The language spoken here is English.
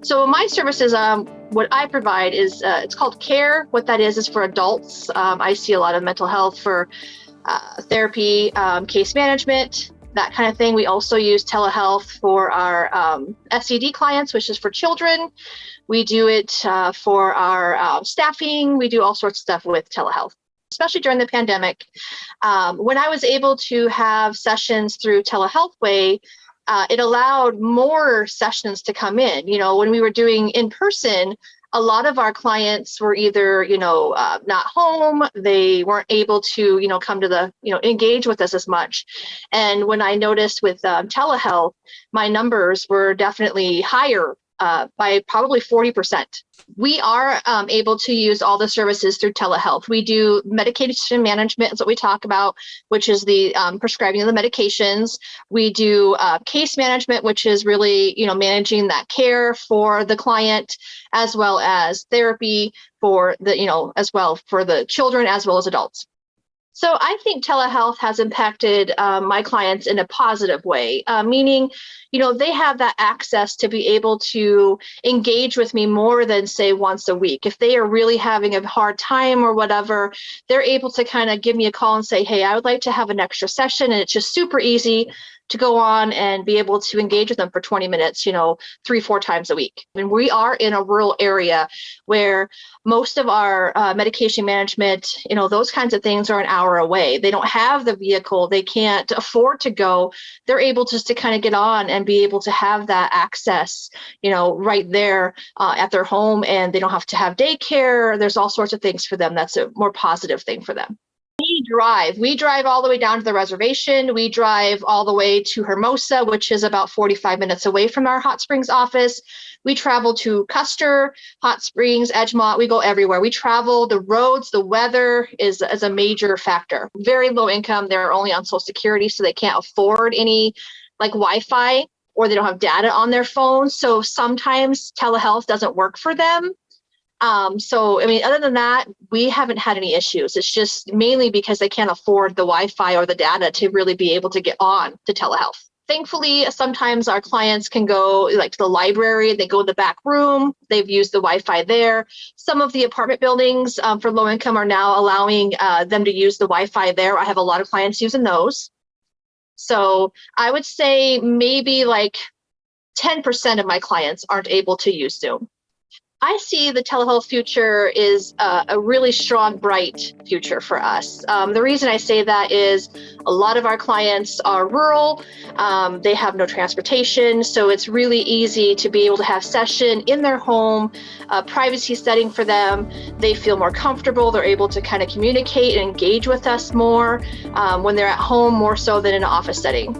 So my services, what I provide is it's called care. What that is for adults. I see a lot of mental health for therapy, case management, that kind of thing. We also use telehealth for our SED clients, which is for children. We do it for our staffing. We do all sorts of stuff with telehealth, especially during the pandemic. When I was able to have sessions through Telehealth Way, it allowed more sessions to come in. When we were doing in person, a lot of our clients were either, not home. They weren't able to, come to the, engage with us as much. And when I noticed with telehealth, my numbers were definitely higher by probably 40%. We are able to use all the services through telehealth. We do medication management, is what we talk about, which is the prescribing of the medications. We do case management, which is really, managing that care for the client, as well as therapy for the, as well for the children as well as adults. So I think telehealth has impacted my clients in a positive way, meaning, they have that access to be able to engage with me more than, say, once a week. If they are really having a hard time or whatever, they're able to kind of give me a call and say, hey, I would like to have an extra session. And it's just super easy to go on and be able to engage with them for 20 minutes, 3-4 times a week. And we are in a rural area where most of our medication management, those kinds of things are an hour away. They don't have the vehicle. They can't afford to go. They're able just to kind of get on and be able to have that access, right there at their home, and they don't have to have daycare. There's all sorts of things for them. That's a more positive thing for them. We drive all the way down to the reservation. We drive all the way to Hermosa, which is about 45 minutes away from our Hot Springs office. We travel to Custer, Hot Springs, Edgemont. We go everywhere. We travel. The roads, the weather is a major factor. Very low income. They're only on Social Security, so they can't afford any like Wi-Fi, or they don't have data on their phone. So sometimes telehealth doesn't work for them. Other than that, we haven't had any issues. It's just mainly because they can't afford the Wi-Fi or the data to really be able to get on to telehealth. Thankfully, sometimes our clients can go like to the library, they go to the back room, they've used the Wi-Fi there. Some of the apartment buildings for low income are now allowing them to use the Wi-Fi there. I have a lot of clients using those. So I would say maybe like 10% of my clients aren't able to use Zoom. I see the telehealth future is a really strong, bright future for us. The reason I say that is a lot of our clients are rural. They have no transportation. So it's really easy to be able to have session in their home, privacy setting for them. They feel more comfortable. They're able to kind of communicate and engage with us more when they're at home, more so than in an office setting.